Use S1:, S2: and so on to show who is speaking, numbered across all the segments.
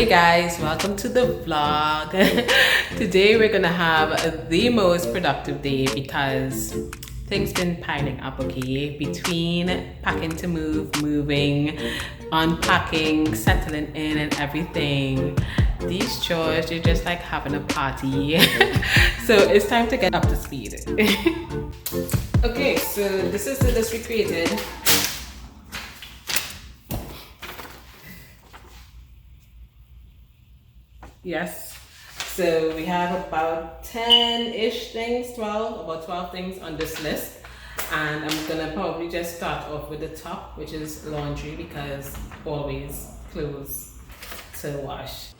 S1: Guys, welcome to the vlog. Today we're gonna have the most productive day because things been piling up, okay? Between packing to move, moving, unpacking, settling in and everything. These chores, you're just like having a party. So it's time to get up to speed. Okay, so this is the list we created. Yes, so we have about 10-ish things, about 12 things on this list. And I'm gonna probably just start off with the top, which is laundry, because always clothes to wash.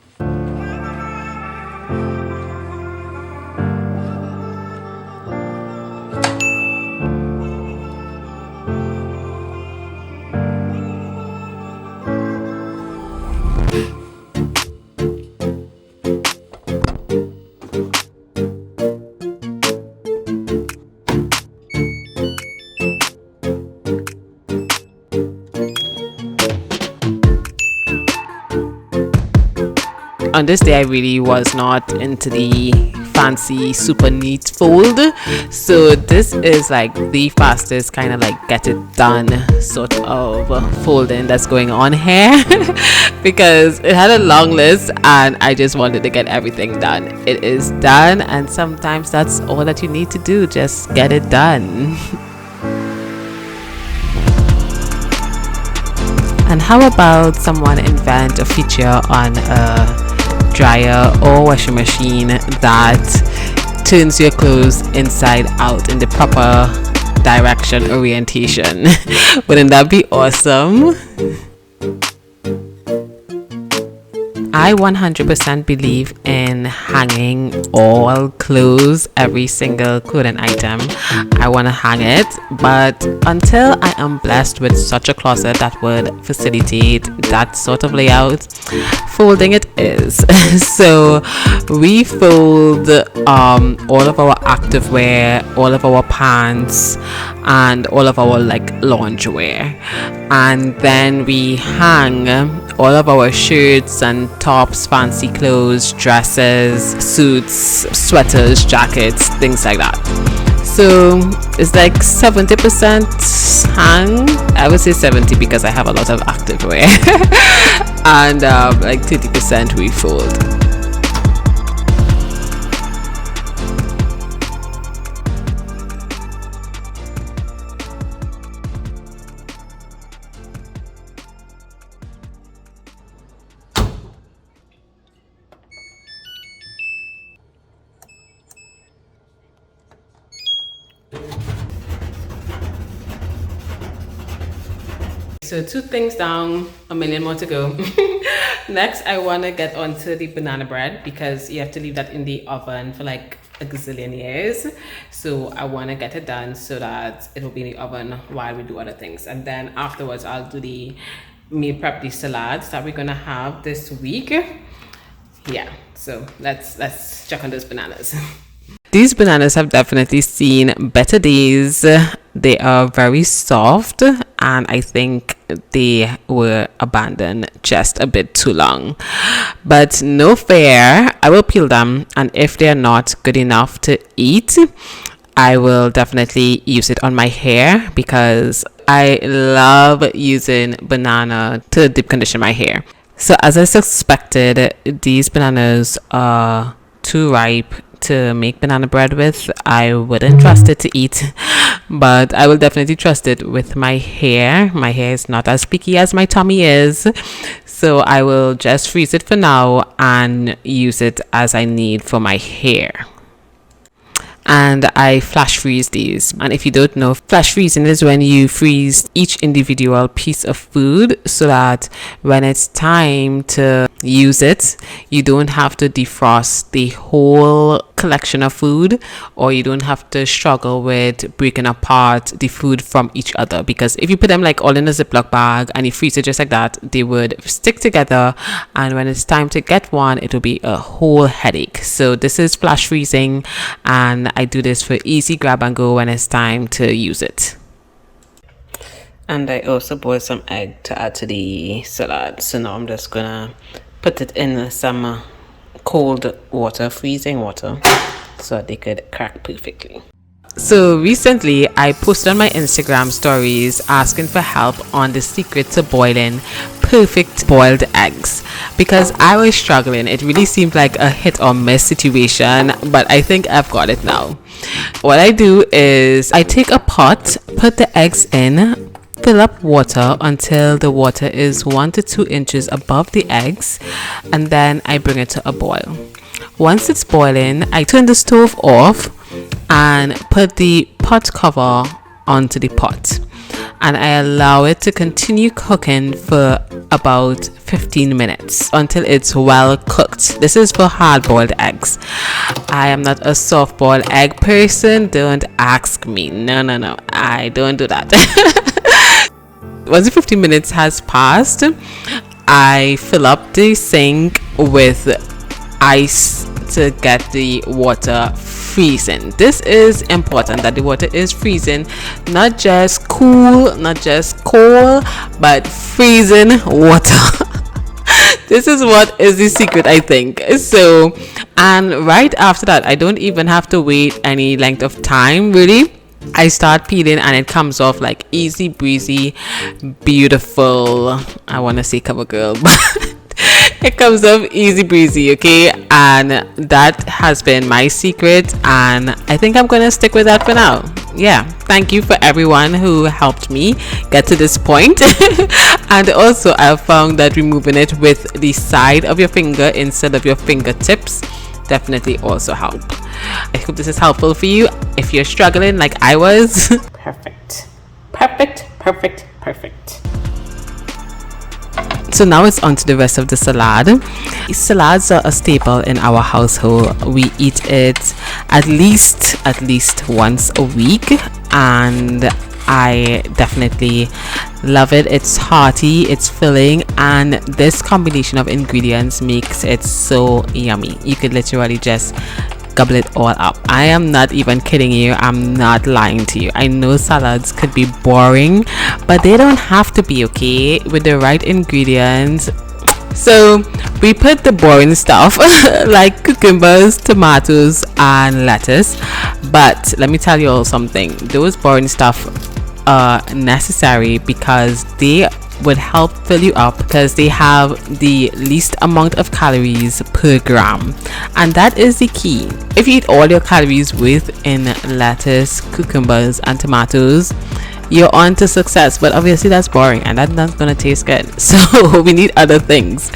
S1: On this day I really was not into the fancy super neat fold, so this is like the fastest kind of like get it done sort of folding that's going on here. Because it had a long list and I just wanted to get everything done. It is done, and sometimes that's all that you need to do, just get it done. And how about someone invent a feature on a dryer or washing machine that turns your clothes inside out in the proper direction orientation? Wouldn't that be awesome? I 100% believe in hanging all clothes, every single clothing item. I want to hang it, but until I am blessed with such a closet that would facilitate that sort of layout, folding it is. So we fold all of our activewear, all of our pants, and all of our like lingerie, and then we hang all of our shirts and tops, fancy clothes, dresses, suits, sweaters, jackets, things like that. So it's like 70% hang. I would say 70 because I have a lot of activewear. And like 30% we fold. So 2 things down, a million more to go. Next, I want to get onto the banana bread because you have to leave that in the oven for like a gazillion years. So I want to get it done so that it will be in the oven while we do other things. And then afterwards, I'll do the meal prep, the salads that we're going to have this week. Yeah, so let's check on those bananas. These bananas have definitely seen better days. They are very soft, and I think they were abandoned just a bit too long. But no fear, I will peel them, and if they're not good enough to eat, I will definitely use it on my hair because I love using banana to deep condition my hair. So as I suspected, these bananas are too ripe to make banana bread with. I wouldn't trust it to eat, but I will definitely trust it with my hair. My hair is not as picky as my tummy is, so I will just freeze it for now and use it as I need for my hair. And I flash freeze these. And if you don't know, flash freezing is when you freeze each individual piece of food so that when it's time to use it, you don't have to defrost the whole collection of food, or you don't have to struggle with breaking apart the food from each other, because if you put them like all in a Ziploc bag and you freeze it just like that, they would stick together, and when it's time to get one, it will be a whole headache. So this is flash freezing, and I do this for easy grab and go when it's time to use it. And I also boiled some egg to add to the salad. So now I'm just gonna put it in some cold water, freezing water, so they could crack perfectly. So recently I posted on my Instagram stories asking for help on the secret to boiling perfect boiled eggs, because I was struggling. It really seemed like a hit or miss situation, but I think I've got it now. What I do is I take a pot, put the eggs in, fill up water until the water is 1 to 2 inches above the eggs, and then I bring it to a boil. Once it's boiling, I turn the stove off and put the pot cover onto the pot, and I allow it to continue cooking for about 15 minutes until it's well cooked. This is for hard boiled eggs. I am not a soft boiled egg person. Don't ask me. No, I don't do that. Once the 15 minutes has passed, I fill up the sink with ice to get the water freezing. This is important, that the water is freezing, not just cool, not just cold, but freezing water. This is what is the secret, I think. So, and right after that, I don't even have to wait any length of time, really. I start peeling and it comes off like easy breezy, beautiful. I want to say cover girl, but it comes off easy breezy, okay? And that has been my secret, and I think I'm gonna stick with that for now. Yeah, thank you for everyone who helped me get to this point. And also I've found that removing it with the side of your finger instead of your fingertips definitely also help. I hope this is helpful for you if you're struggling like I was. Perfect. So now it's on to the rest of the salad. Salads are a staple in our household. We eat it at least once a week, and I definitely love it. It's hearty, it's filling, and this combination of ingredients makes it so yummy. You could literally just gobble it all up. I am not even kidding you. I'm not lying to you. I know salads could be boring, but they don't have to be, okay? With the right ingredients. So we put the boring stuff like cucumbers, tomatoes, and lettuce. But let me tell you all something. Those boring stuff are necessary because they would help fill you up, because they have the least amount of calories per gram, and that is the key. If you eat all your calories within lettuce, cucumbers, and tomatoes, you're on to success. But obviously that's boring and that's not gonna taste good, so we need other things.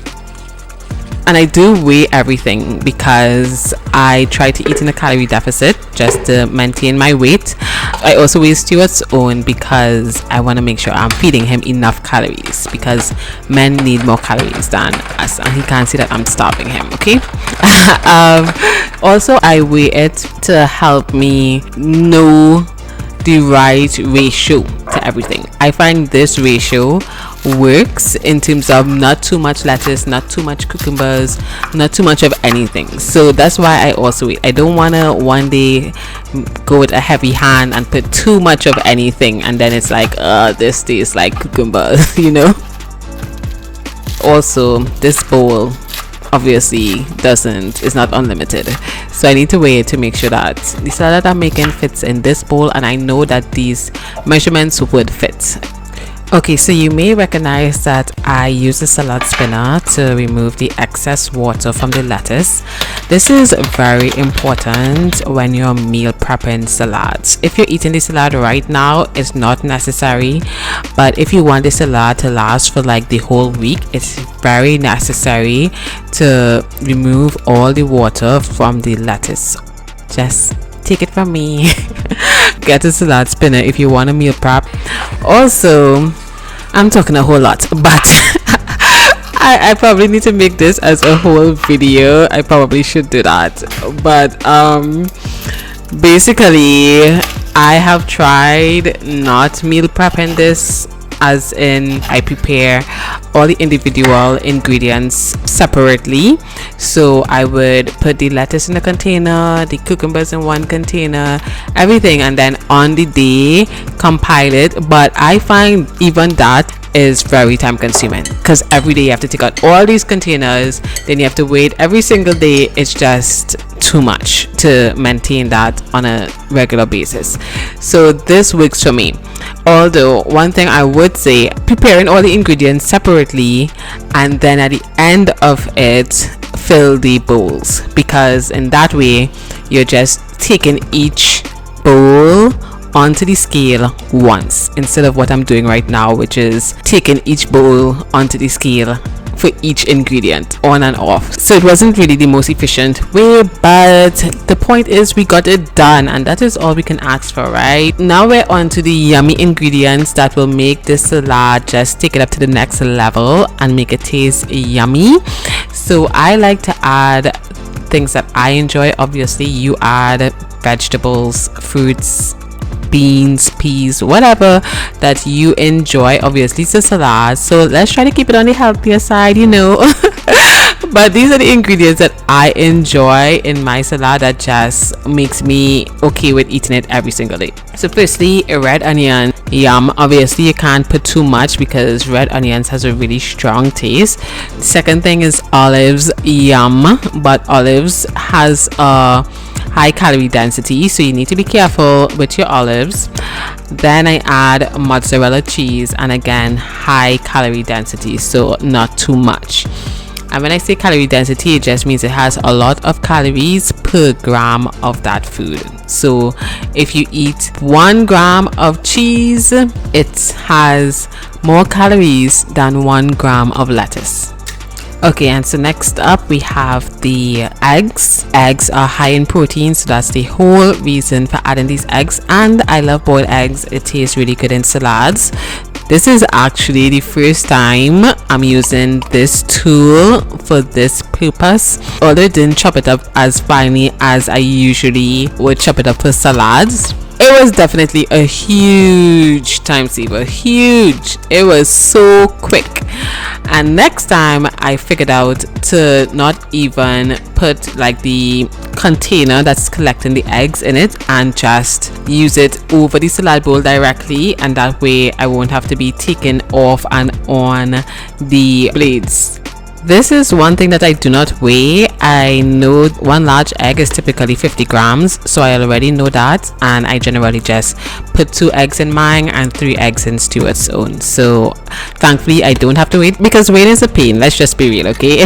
S1: And I do weigh everything because I try to eat in a calorie deficit just to maintain my weight. I also weigh Stuart's own because I want to make sure I'm feeding him enough calories, because men need more calories than us, and he can't see that I'm starving him, okay? Also, I weigh it to help me know the right ratio to everything. I find this ratio works in terms of not too much lettuce, not too much cucumbers, not too much of anything. So that's why I also eat. I don't want to one day go with a heavy hand and put too much of anything, and then it's like this tastes like cucumbers, you know. Also, this bowl obviously is not unlimited, so I need to weigh it to make sure that the salad I'm making fits in this bowl, and I know that these measurements would fit. Okay, so you may recognize that I use a salad spinner to remove the excess water from the lettuce. This is very important when you're meal prepping salads. If you're eating the salad right now, it's not necessary, but if you want the salad to last for like the whole week, it's very necessary to remove all the water from the lettuce. Just take it from me. Get a salad spinner if you want a meal prep. Also, I'm talking a whole lot, but I probably need to make this as a whole video. I probably should do that. But basically, I have tried not meal prepping this, as in I prepare all the individual ingredients separately. So I would put the lettuce in a container, the cucumbers in one container, everything, and then on the day compile it. But I find even that is very time consuming because every day you have to take out all these containers, then you have to wait every single day. It's just too much to maintain that on a regular basis. So this works for me. Although one thing I would say, preparing all the ingredients separately and then at the end of it fill the bowls, because in that way you're just taking each bowl onto the scale once instead of what I'm doing right now, which is taking each bowl onto the scale for each ingredient on and off. So it wasn't really the most efficient way, but the point is we got it done, and that is all we can ask for, right? Now we're on to the yummy ingredients that will make this salad just take it up to the next level and make it taste yummy. So I like to add things that I enjoy. Obviously you add vegetables, fruits, beans, peas, whatever that you enjoy. Obviously it's a salad, so let's try to keep it on the healthier side, you know. But these are the ingredients that I enjoy in my salad that just makes me okay with eating it every single day. So firstly, a red onion, yum. Obviously you can't put too much because red onions has a really strong taste. Second thing is olives, yum, but olives has a high calorie density, so you need to be careful with your olives. Then I add mozzarella cheese, and again high calorie density, so not too much. And when I say calorie density, it just means it has a lot of calories per gram of that food. So if you eat 1 gram of cheese, it has more calories than 1 gram of lettuce. Okay, and so next up we have the eggs. Eggs are high in protein, so that's the whole reason for adding these eggs. And I love boiled eggs. It tastes really good in salads. This is actually the first time I'm using this tool for this purpose. Although it didn't chop it up as finely as I usually would chop it up for salads, it was definitely a huge time saver. Huge. It was so quick. And next time I figured out to not even put like the container that's collecting the eggs in it and just use it over the salad bowl directly, and that way I won't have to be taking off and on the blades. This is one thing that I do not weigh. I know 1 large egg is typically 50 grams, so I already know that, and I generally just put 2 eggs in mine and 3 eggs in Stuart's own. So thankfully I don't have to wait, because weight is a pain, let's just be real, okay?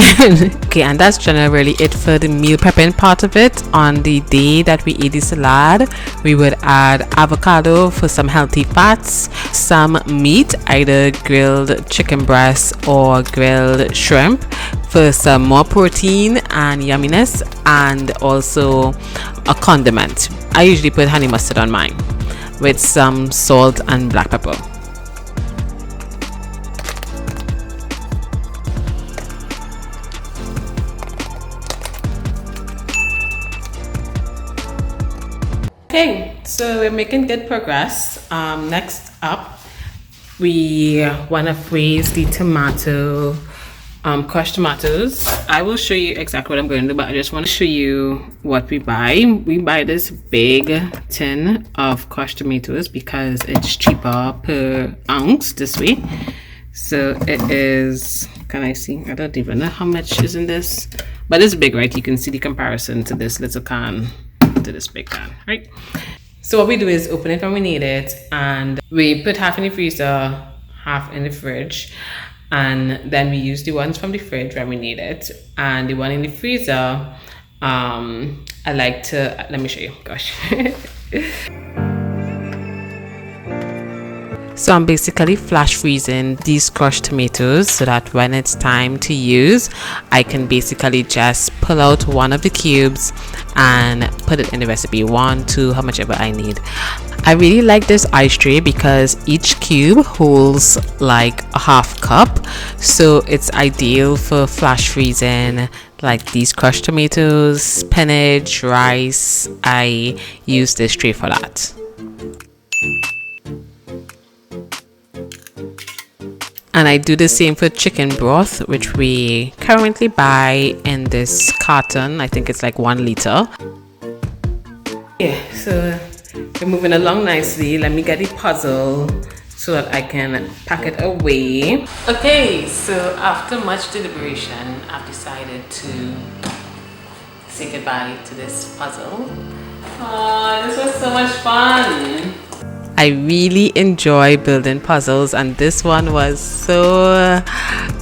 S1: Okay, and that's generally it for the meal prepping part of it. On the day that we eat the salad, we would add avocado for some healthy fats, some meat, either grilled chicken breast or grilled shrimp for some more protein and yumminess, and also a condiment. I usually put honey mustard on mine with some salt and black pepper. Okay, so we're making good progress. Next up, we want to freeze the tomato, crushed tomatoes. I will show you exactly what I'm going to do, but I just want to show you what we buy. We buy this big tin of crushed tomatoes because it's cheaper per ounce this way. So it is, can I see? I don't even know how much is in this, but it's big, right? You can see the comparison to this little can to this big can, right? So what we do is open it when we need it, and we put half in the freezer, half in the fridge, and then we use the ones from the fridge when we need it. And the one in the freezer, I like to, let me show you, gosh. So I'm basically flash freezing these crushed tomatoes so that when it's time to use, I can basically just pull out one of the cubes and put it in the recipe, 1, 2, how much ever I need. I really like this ice tray because each cube holds like a half cup, so it's ideal for flash freezing like these crushed tomatoes, spinach, rice. I use this tray for that. And I do the same for chicken broth, which we currently buy in this carton. I think it's like 1 liter. Yeah, so we're moving along nicely. Let me get the puzzle so that I can pack it away. Okay, so after much deliberation, I've decided to say goodbye to this puzzle. Oh, this was so much fun. I really enjoy building puzzles, and this one was so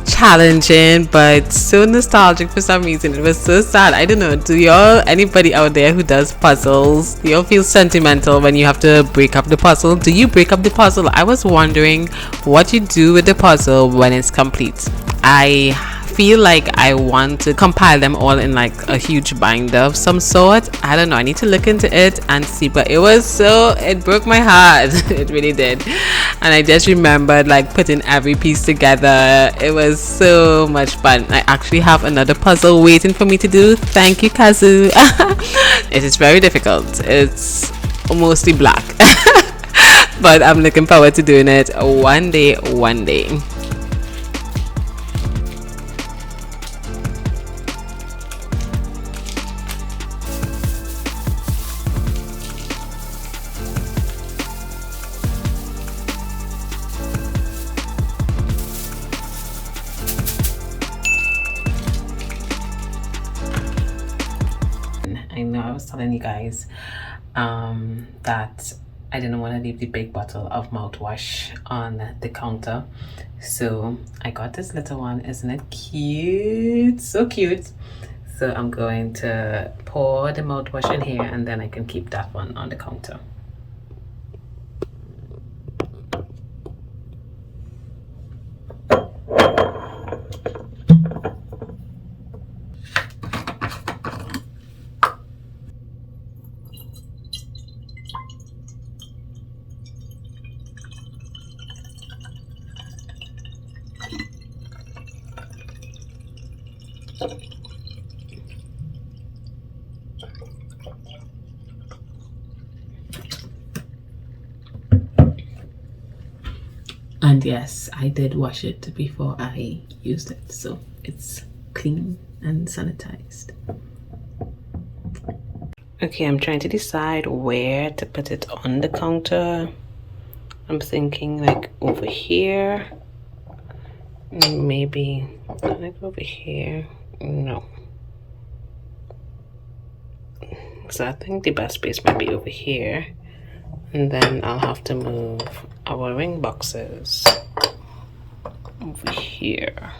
S1: challenging but so nostalgic for some reason. It was so sad. I don't know, do y'all, anybody out there who does puzzles, do y'all feel sentimental when you have to break up the puzzle? Do you break up the puzzle? I was wondering what you do with the puzzle when it's complete. I feel like I want to compile them all in like a huge binder of some sort. I don't know, I need to look into it and see, but it broke my heart. It really did. And I just remembered like putting every piece together. It was so much fun. I actually have another puzzle waiting for me to do. Thank you, Kazu. It is very difficult. It's mostly black. But I'm looking forward to doing it one day. I know I was telling you guys that I didn't want to leave the big bottle of mouthwash on the counter, so I got this little one. Isn't it cute? So cute. So I'm going to pour the mouthwash in here, and then I can keep that one on the counter. And yes, I did wash it before I used it, so it's clean and sanitized. Okay, I'm trying to decide where to put it on the counter. I'm thinking like over here, maybe like over here. No, so I think the best place might be over here, and then I'll have to move our ring boxes over here.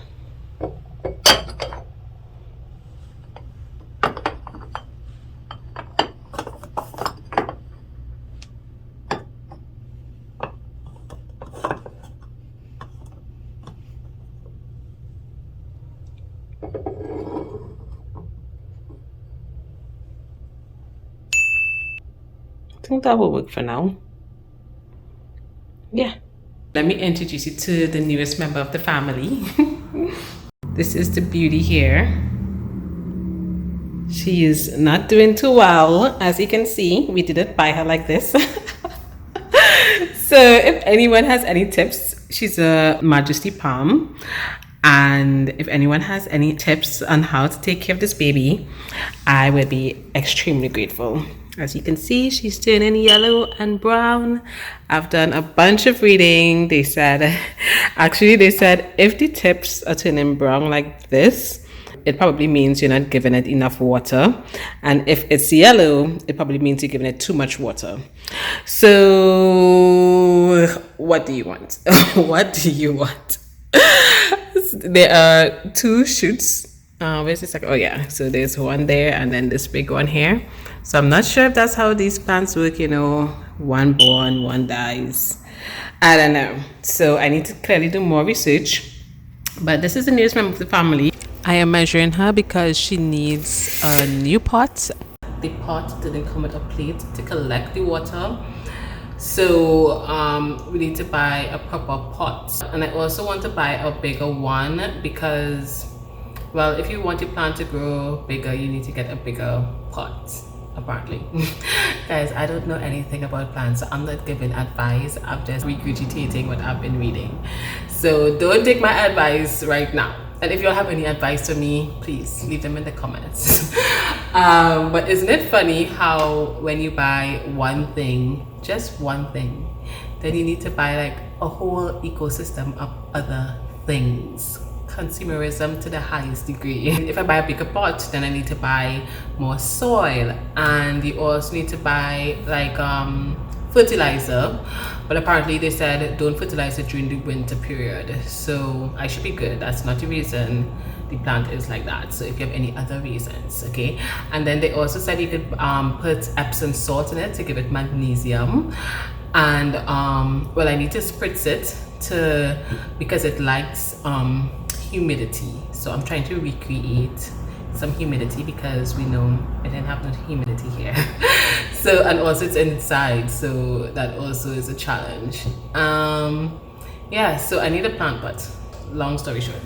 S1: I think that will work for now. Yeah. Let me introduce you to the newest member of the family. This is the beauty here. She is not doing too well, as you can see. We didn't buy her like this. So if anyone has any tips, she's a Majesty Palm. And if anyone has any tips on how to take care of this baby, I would be extremely grateful. As you can see, she's turning yellow and brown. I've done a bunch of reading. They said if the tips are turning brown like this, it probably means you're not giving it enough water. And if it's yellow, it probably means you're giving it too much water. So what do you want? What do you want? There are two shoots. Where's this? Oh yeah, so there's one there and then this big one here. So I'm not sure if that's how these plants work, you know, one born, one dies. I don't know. So I need to clearly do more research. But this is the newest member of the family. I am measuring her because she needs a new pot. The pot didn't come with a plate to collect the water. So we need to buy a proper pot. And I also want to buy a bigger one because, well, if you want your plant to grow bigger, you need to get a bigger pot, apparently. Guys, I don't know anything about plants, so I'm not giving advice. I'm just regurgitating what I've been reading. So don't take my advice right now. And if you all have any advice for me, please leave them in the comments. But isn't it funny how when you buy one thing, just one thing, then you need to buy like a whole ecosystem of other things. Consumerism to the highest degree. If I buy a bigger pot, then I need to buy more soil, and you also need to buy like fertilizer, but apparently they said don't fertilize it during the winter period, so I should be good. That's not the reason the plant is like that. So if you have any other reasons, okay. And then they also said you could put Epsom salt in it to give it magnesium, and well, I need to spritz it to because it likes humidity, so I'm trying to recreate some humidity because we know I didn't have no humidity here. So, and also it's inside, so that also is a challenge. Yeah, so I need a plant pot, long story short.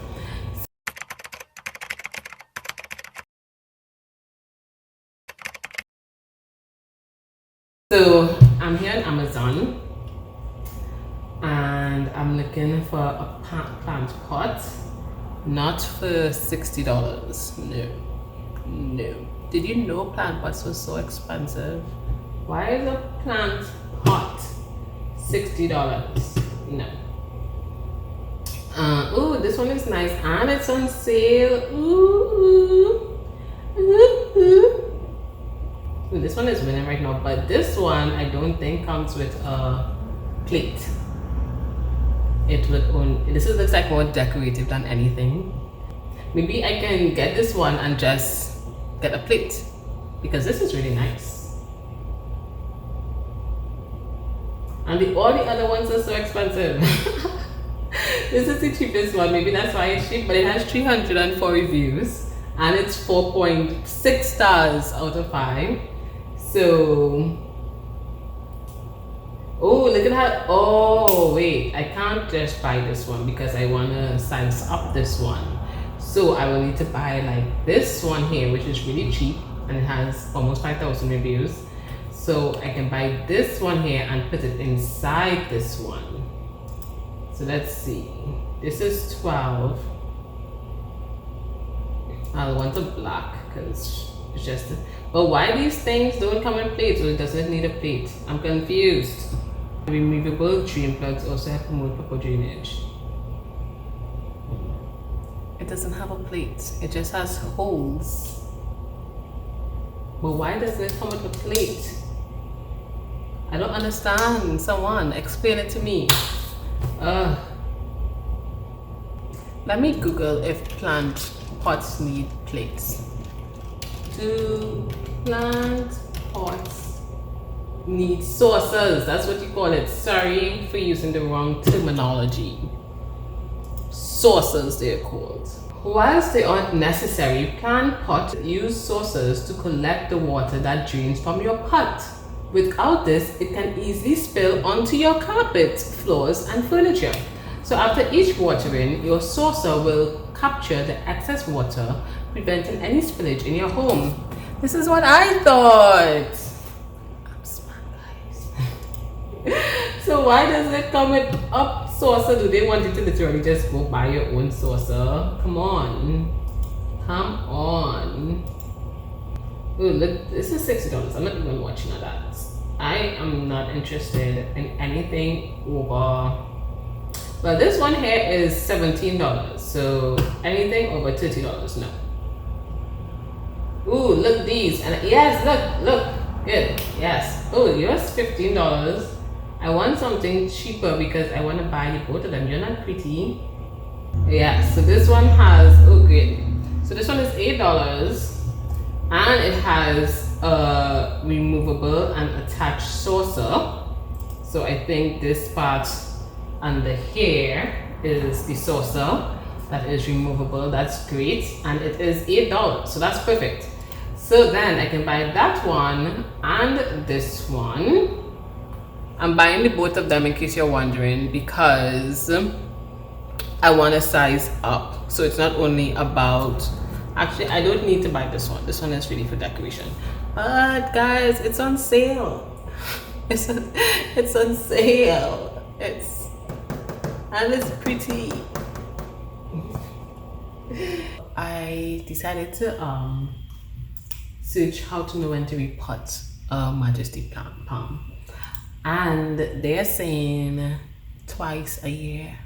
S1: So I'm here on Amazon and I'm looking for a plant pot, not for $60. No. Did you know plant pots were so expensive? Why is a plant pot $60? No. Ooh, this one is nice and it's on sale. Ooh. Ooh, this one is winning right now, but this one I don't think comes with a plate. It would only, this looks like more decorative than anything. Maybe I can get this one and just get a plate because this is really nice. And all the other ones are so expensive. This is the cheapest one, maybe that's why it's cheap, but it has 304 reviews and it's 4.6 stars out of 5. So, oh, look at how, oh wait, I can't just buy this one because I want to size up this one. So I will need to buy like this one here, which is really cheap and it has almost 5,000 reviews. So I can buy this one here and put it inside this one. So let's see, this is 12. I'll want a black because it's just, but why these things don't come in plates, or it doesn't need a plate? I'm confused. Removable drain plugs also have more proper drainage. It doesn't have a plate, it just has holes. But why doesn't it come with a plate? I don't understand. Someone explain it to me. Let me Google if plant pots need plates. Do plant pots need saucers? That's what you call it. Sorry for using the wrong terminology. Saucers they're called. Whilst they aren't necessary, plant pots use saucers to collect the water that drains from your pot. Without this, it can easily spill onto your carpets, floors, and furniture. So after each watering, your saucer will capture the excess water, preventing any spillage in your home. This is what I thought. I'm smart, guys. So why does it come with a saucer? Do they want you to literally just go buy your own saucer? Come on. Come on. Ooh, look, this is $60. I'm not even watching that. I am not interested in anything over. Well, this one here is $17. So anything over $30, no. Ooh, look these. And yes, look. Good. Yes. Oh, yours $15. I want something cheaper because I want to buy the both of them. You're not pretty. Yeah, so this one has, oh great. So this one is $8. And it has a removable and attached saucer. So I think this part under here is the saucer that is removable. That's great. And it is $8. So that's perfect. So then I can buy that one and this one. I'm buying the both of them in case you're wondering because I want to size up. So it's not only about, actually I don't need to buy this one. This one is really for decoration. But guys, it's on sale. It's on sale. And it's pretty. I decided to search how to know when to repot a Majesty palm. and they're saying twice a year.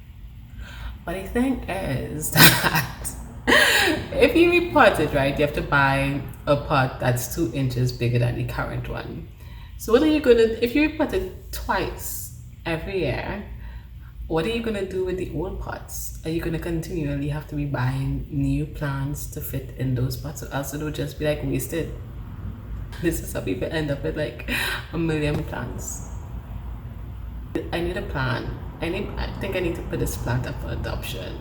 S1: But the thing is that if you repot it, right, you have to buy a pot that's 2 inches bigger than the current one. So what are you gonna, if you repot it twice every year, what are you gonna do with the old pots? Are you gonna continually have to be buying new plants to fit in those pots, or else it'll just be like wasted? This is how people end up with like a million plants. I need a plant. I think I need to put this plant up for adoption.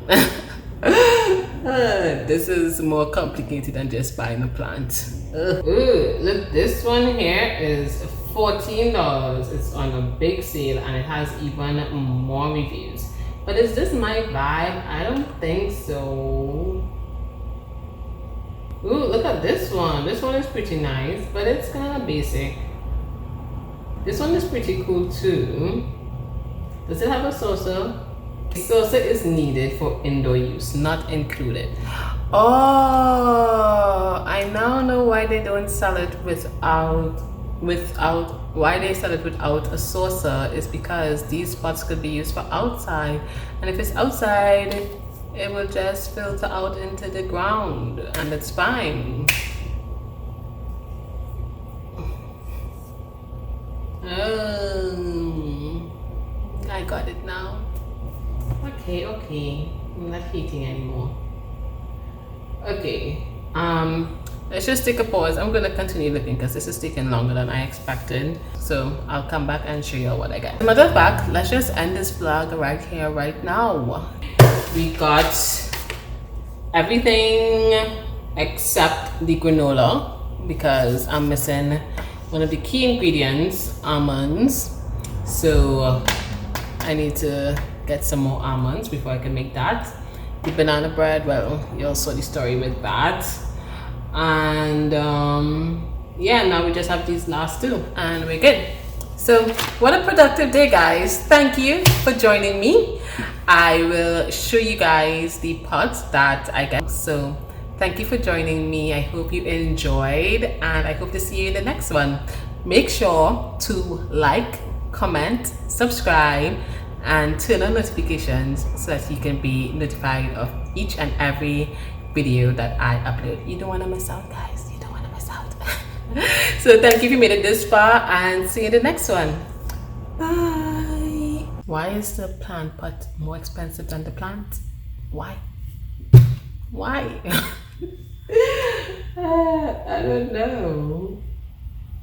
S1: This is more complicated than just buying a plant. Ooh, look, this one here is $14. It's on a big sale and it has even more reviews. But is this my vibe? I don't think so. Ooh, look at this one. This one is pretty nice, but it's kind of basic. This one is pretty cool too. Does it have a saucer? The saucer is needed for indoor use, not included. Oh, I now know why they don't sell it without why they sell it without a saucer is because these pots could be used for outside, and if it's outside, it will just filter out into the ground, and it's fine. I got it now. Okay, I'm not heating anymore. Okay, let's just take a pause. I'm gonna continue looking because this is taking longer than I expected, so I'll come back and show you what I got. Matter of fact, let's just end this vlog right here, right now. We got everything except the granola because I'm missing one of the key ingredients, almonds. So I need to get some more almonds before I can make that. The banana bread, well, you all saw the story with that. And yeah, now we just have these last two and we're good. So what a productive day, guys. Thank you for joining me. I will show you guys the pots that I get. So thank you for joining me. I hope you enjoyed and I hope to see you in the next one. Make sure to like, comment, subscribe, and turn on notifications so that you can be notified of each and every video that I upload. You don't want to miss out, guys. You don't want to miss out. So thank you if you made it this far and see you in the next one. Bye. Why is the plant pot more expensive than the plant? Why? I don't know.